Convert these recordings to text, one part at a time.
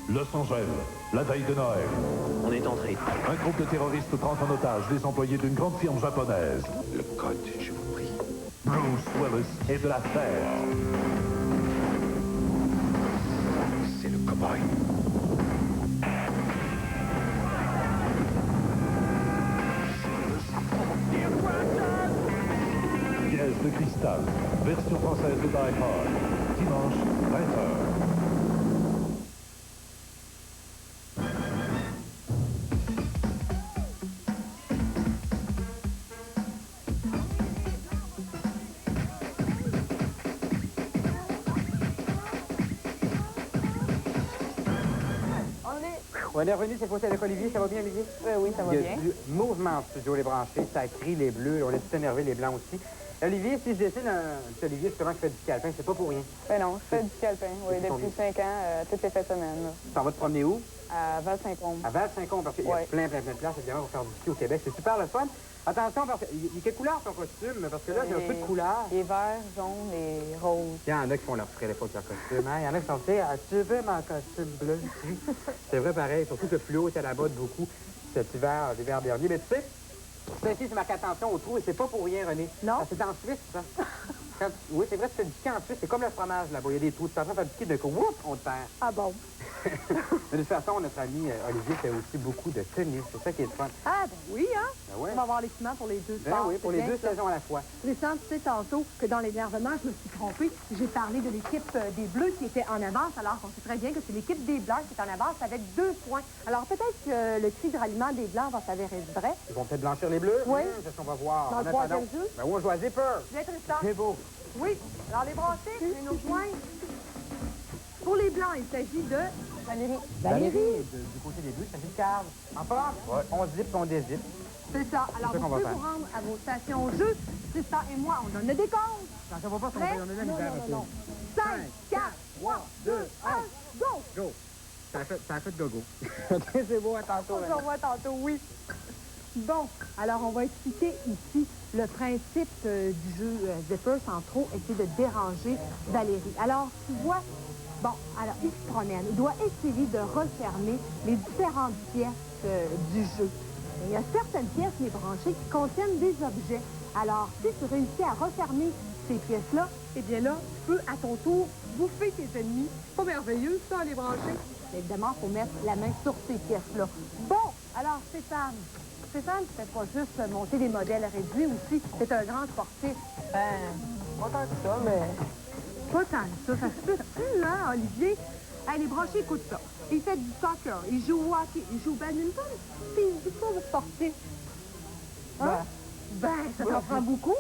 Los Angeles, la veille de Noël. On est entré. Un groupe de terroristes prend en otage des employés d'une grande firme japonaise. Le code, je vous prie. Bruce Willis est de la fête. C'est le cow-boy. Pièce de cristal. Version française de Die Hard. Dimanche, 20h. On est revenu cette fois-ci avec Olivier. Ça va bien, Olivier? Oui, ça va Il y bien. a du mouvement en studio, les branchés. Ça crie, les bleus. On est tout énervé, les blancs aussi. Olivier, si je dessine un petit Olivier, justement, qui fait du scalpin, c'est pas pour rien. Ben non, je fais du scalpin, oui, depuis 5 ans, toutes les fêtes de semaine. Là. Tu t'en vas te promener où? À Val-Saint-Côme. À Val-Saint-Côme, parce qu'il y a plein de places, évidemment, pour faire du ski au Québec. C'est super le fun. Attention, parce qu'il y a quelle couleur ton costume? Parce que là, il y a un peu de couleur. Les verts, jaunes et roses. Il y en a qui font leur frais l'époque de leur costume. Hein? Il y en a qui sont, tu sais, tu veux mon costume bleu? C'est vrai, pareil. Surtout que le fluo était à la mode beaucoup cet hiver, l'hiver dernier. Mais tu sais, ça ici, c'est marqué attention au trou et c'est pas pour rien, René. Non? C'est en Suisse, ça. Oui, c'est vrai, tu fais du ski en Suisse. C'est comme le fromage là-bas. Il y a des trous. Tu t'en fais du ski de coup, whoop, on te perd. Ah bon? De toute façon, notre ami Olivier fait aussi beaucoup de tennis. C'est ça qui est le fun. Ah, ben oui, hein? Ben ouais. On va avoir l'équipement pour les deux Ben sports. oui, pour c'est les bien, deux ça. saisons à la fois. Tristan, tu sais tantôt que dans l'énervement, je me suis trompée. J'ai parlé de l'équipe des Bleus qui était en avance, alors qu'on sait très bien que c'est l'équipe des Blancs qui est en avance avec 2 points. Alors peut-être que le cri de ralliement des Blancs va s'avérer vrai. Ils vont peut-être blanchir les bleus. Oui. C'est ce qu'on va voir. Dans le En troisième attendant- jeu. Ben oui, on joue à Zipper. Bien, Tristan. C'est beau. Oui. Alors les branchés, c'est nos points. Pour les Blancs, il s'agit de Valérie. Valérie, du côté des bleus, ça fait Carl. En forme? Ouais. On zippe, on dézippe. C'est ça. Alors ça vous qu'on va pouvez faire. vous rendre à vos stations jeu. Tristan et moi, on donne le décompte. Ça va pas si on Prêt? va donner la misère un peu. non. 5, 4, 3, 2, 1, go! Go. Ça a fait gogo. OK, c'est beau, à tantôt. On se revoit tantôt, oui. Bon, alors on va expliquer ici le principe du jeu Zipper sans trop essayer de déranger Valérie. Alors, tu vois, bon, alors il se promène. Il doit essayer de refermer les différentes pièces du jeu. Et il y a certaines pièces, les branchées, qui contiennent des objets. Alors, si tu réussis à refermer ces pièces-là, eh bien là, tu peux à ton tour bouffer tes ennemis. Pas merveilleux, ça, les branchés. Mais évidemment, il faut mettre la main sur ces pièces-là. Bon, alors, Stéphane, tu fais pas juste monter des modèles réduits aussi. C'est un grand sportif. Pas tant que ça, mais... Pas tant que ça se peut. Hein, Olivier? Hey, les branchés écoutent ça. Il fait du soccer, il joue au hockey, il joue au badminton, puis il dit pas le sportif. Hein? Ben, ça t'en prend beaucoup?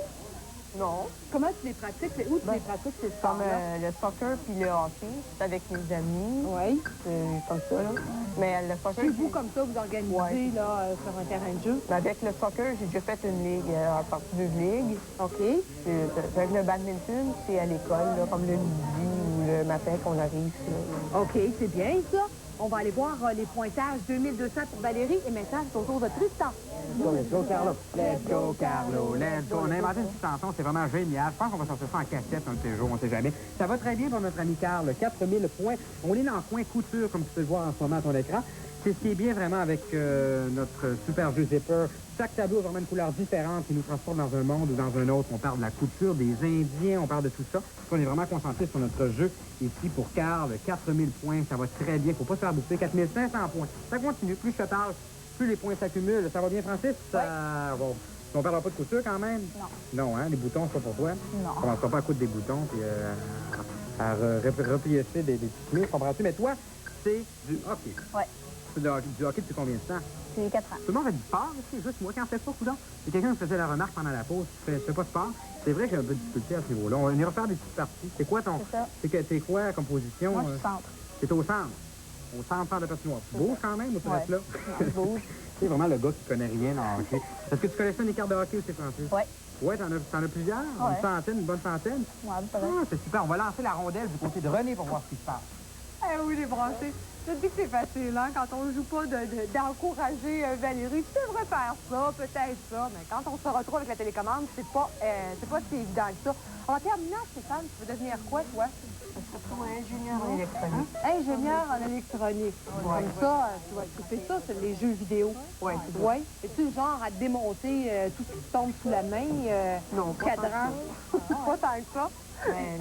Non. Comment tu les pratiques? C'est où tu les pratiques, ces Comme sports-là? le soccer puis le hockey, c'est avec mes amis. Oui. C'est comme ça, là. Mais le soccer... Chez vous, comme ça, vous organisez Ouais. là, sur un terrain de jeu? Mais avec le soccer, j'ai déjà fait une ligue, à partir d'une ligue. OK. Puis, avec le badminton, c'est à l'école, là, comme le midi ou le matin qu'on arrive. Là. OK, c'est bien, ça. On va aller voir les pointages. 2200 pour Valérie. Et maintenant, c'est au tour de Tristan. Let's go, Carlo. Let's go, Carlo. Let's go. On a inventé une petite chanson, c'est vraiment génial. Je pense qu'on va sortir ça en cassette un de ces jours, on ne sait jamais. Ça va très bien pour notre ami Carl. 4000 points. On est dans le coin couture, comme tu peux le voir en ce moment à ton écran. C'est ce qui est bien vraiment avec notre super jeu Zipper. Chaque tableau a vraiment une couleur différente qui nous transporte dans un monde ou dans un autre. On parle de la couture, des Indiens, on parle de tout ça. On est vraiment concentré sur notre jeu ici pour Carl. 4000 points, ça va très bien. Faut pas se faire bouffer. 4500 points. Ça continue. Plus je te parle, plus les points s'accumulent. Ça va bien, Francis? Bon. On perdra pas de couture quand même? Non. Non, hein? Les boutons, c'est pas pour toi? Non. On commencera pas à coudre des boutons puis à repiécer des petits murs, comprends-tu? Mais toi, c'est du hockey. Ouais. C'est du hockey depuis combien de temps? C'est 4 ans. Tout le monde fait du sport ici, juste moi qui en fais pas, coudonc. Il y a quelqu'un qui faisait la remarque pendant la pause, je fais pas de sport. C'est vrai que j'ai un peu de difficulté à ce niveau-là. On ira faire des petites parties. C'est quoi ton... C'est ça. C'est quoi comme position? Moi, je suis centre. C'est au centre. Au centre faire de patinoire. Tu bouges quand même ou tu restes là? Je bouge. C'est vraiment le gars qui connaît rien en hockey. Est-ce que tu connais ça une carte de hockey aussi, Francis? Oui. Ouais, t'en as plusieurs? Ouais. Une centaine, une bonne centaine? Ouais, peut-être. Ah, c'est super. On va lancer la rondelle du côté de René pour voir ce qui se passe. Eh oui, les branchés. Je te dis que c'est facile, hein, quand on ne joue pas d'encourager Valérie. Tu devrais faire ça, peut-être ça, mais quand on se retrouve avec la télécommande, c'est pas si évident que ça. En terminant, Stéphane, tu veux devenir quoi, toi? Ingénieur en électronique. Ingénieur en électronique. Comme ça, tu vas occuper ça, c'est les jeux vidéo. Oui, c'est ça. Oui. Es-tu le genre à démonter tout ce qui te tombe sous la main? Non, pas cadran? Pas tant que ça. Mais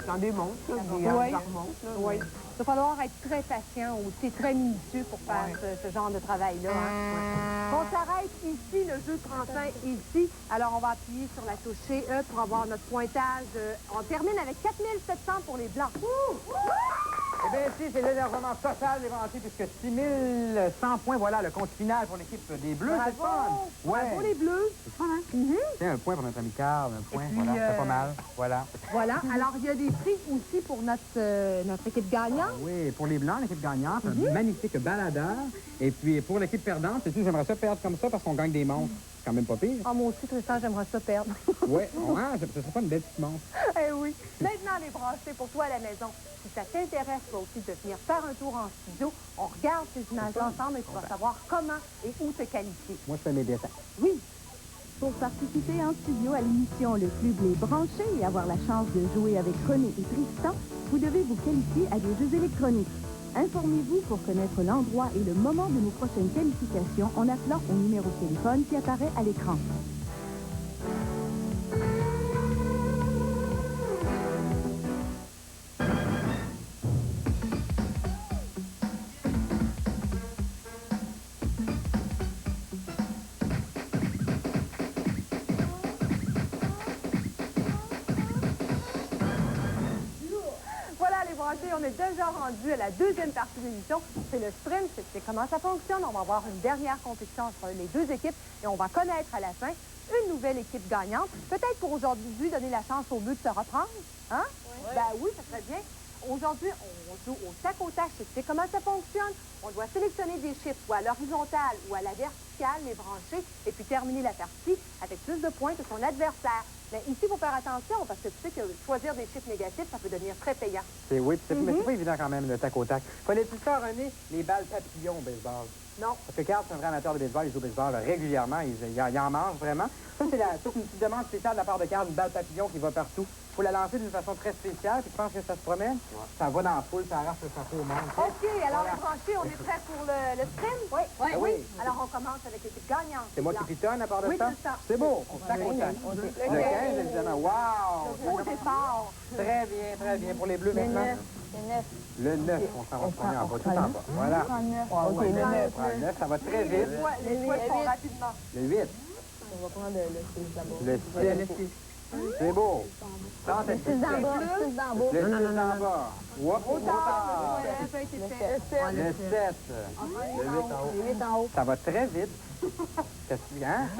j'en démonte, là, des Oui. remonte, là. Oui. Il va falloir être très patient aussi, très minutieux pour faire ce genre de travail-là. Hein? On s'arrête ici, le jeu prend fin ici. Alors, on va appuyer sur la touche E pour avoir notre pointage. On termine avec 4700 pour les Blancs. Eh bien, ici, c'est l'énervement total des branchés, puisque 6100 points, voilà le compte final pour l'équipe des Bleus. C'est Bravo! fun! Ouais. Bravo les Bleus! C'est fun, hein? C'est un point pour notre ami Carl, un point, puis, voilà, c'est pas mal, voilà. Voilà. Alors, il y a des prix aussi pour notre équipe gagnante. Oui, pour les Blancs, l'équipe gagnante, un magnifique baladeur. Et puis, pour l'équipe perdante, c'est tout, j'aimerais ça perdre comme ça parce qu'on gagne des montres. C'est quand même pas pire. Oh, moi aussi, Tristan, j'aimerais ça perdre. Oui, ce serait pas une belle petite montre. Eh oui. Maintenant, les branchés pour toi à la maison. Si ça t'intéresse, toi aussi, de venir faire un tour en studio, on regarde ces images ensemble et tu vas savoir comment et où te qualifier. Moi, je fais mes dessins. Oui. Pour participer en studio à l'émission Le Club Les Branchés et avoir la chance de jouer avec René et Tristan, vous devez vous qualifier à des jeux électroniques. Informez-vous pour connaître l'endroit et le moment de nos prochaines qualifications en appelant au numéro de téléphone qui apparaît à l'écran. Voilà, les branchés, on est déjà rendu à la deuxième partie de l'émission. C'est le sprint, c'est comment ça fonctionne. On va avoir une dernière compétition entre les deux équipes et on va connaître à la fin une nouvelle équipe gagnante. Peut-être pour aujourd'hui donner la chance aux Bleus de se reprendre. Hein? Oui. Ben oui, ça serait bien. Aujourd'hui, on joue au tac au tac. Tu sais comment ça fonctionne? On doit sélectionner des chiffres ou à l'horizontale ou à la verticale, les brancher, et puis terminer la partie avec plus de points que son adversaire. Mais ici, il faut faire attention parce que tu sais que choisir des chiffres négatifs, ça peut devenir très payant. C'est oui, mais c'est pas évident quand même, le tac au tac. Fallait-il faire, René, les balles papillons au baseball? Non. Parce que Carl, c'est un vrai amateur de baseball, il joue au baseball régulièrement, il en mange vraiment. Ça, c'est une petite demande spéciale de la part de Carl, une balle papillon qui va partout. Il faut la lancer d'une façon très spéciale, puis tu penses que ça se promène? Ça va dans la foule, ça arrache le chapeau au monde. OK, alors les branchés, on est prêts pour le sprint? Oui. Ah oui. Alors on commence avec l'équipe gagnante. C'est moi qui pitonne à part de Oui, ça? c'est ça. C'est beau, on tac au tac. Le 15, évidemment. Wow! Au départ. Très bien. Pour les Bleus maintenant? Le 9, on s'en va premier en bas, tout en bas. Voilà. OK, le 9. On prend le 9, ça va très vite. Les choix sont rapidement. Le 8, On va prendre le 6 d'abord. le 6. C'est beau. Le 6 d'en bas. Le 6 en bas. Whoop, Au whoop. tard. Ça a été fait. Le 7. Le 8 en haut. Ça va très vite. Hein? Je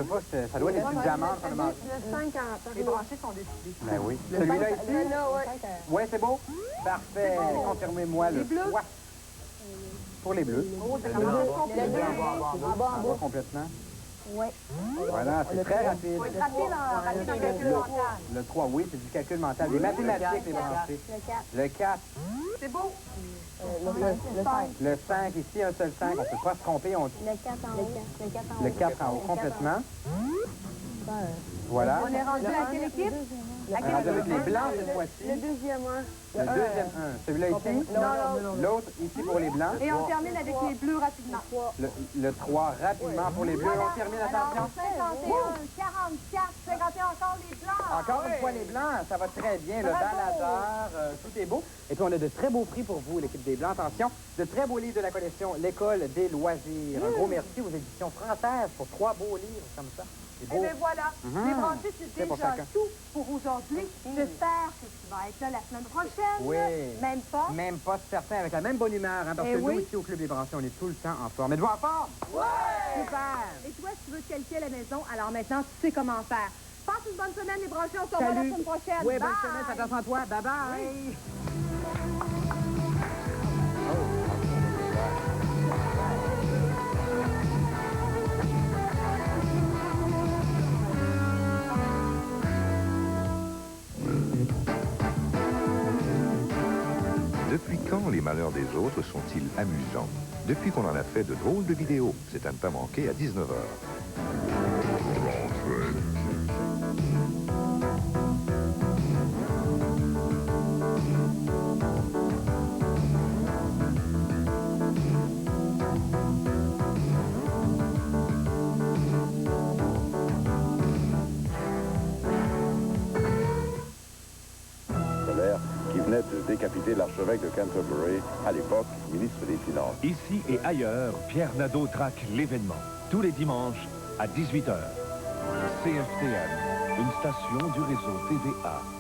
sais pas, ça doit être des petites amandes qu'on a mangées. Le 5 en Les branchés sont décidés. Ben oui. Celui-là ici? oui. Oui, c'est beau? Parfait. Confirmez-moi le bleus? choix. Pour les Bleus. Ça commence Le 2 en bas, On va complètement. Oui. Voilà, c'est très rapide. Faut être rapide en calcul mental. Le 3, oui, c'est du calcul mental. Des mathématiques, les branchés. Le 4. Le 4, C'est beau. Le 5. le 5, ici, un seul 5. On ne peut pas se tromper. Le 4 en haut. Le 4 en haut, complètement. Voilà. On est rendu à quelle équipe? On est rendu avec les blancs cette fois-ci. Le deuxième 1. Le deuxième 1. Celui-là ici. Non. L'autre ici pour les blancs. Et on termine avec les bleus rapidement. Le 3 rapidement pour les bleus. On termine, attention. 51, 44, 51 encore les blancs. Encore une fois, les blancs, ça va très bien. Le baladeur, tout est beau. Et puis, on a de très beaux prix pour vous, l'équipe des Blancs. Attention, de très beaux livres de la collection L'École des loisirs. Un gros merci aux éditions françaises pour 3 beaux livres comme ça. C'est Et beau. bien voilà, les branchés, c'est C'est pour déjà chacun. tout pour aujourd'hui. J'espère que tu vas être là la semaine prochaine. Oui. Même pas. Même pas certain, avec la même bonne humeur, hein, parce Eh que oui. nous, ici, au Club des Branchés, on est tout le temps en forme. Êtes-vous en forme? Ouais! Super! Et toi, si tu veux te qualifier à la maison, alors maintenant, tu sais comment faire. Passe une bonne semaine, les branchés. On se revoit la semaine prochaine. Oui, bonne Bye! semaine, faites attention à toi. Bye-bye. Depuis quand les malheurs des autres sont-ils amusants? Depuis qu'on en a fait de drôles de vidéos. C'est à ne pas manquer à 19h. Qui venait de décapiter l'archevêque de Canterbury, à l'époque ministre des Finances. Ici et ailleurs, Pierre Nadeau traque l'événement. Tous les dimanches à 18h. CFTM, une station du réseau TVA.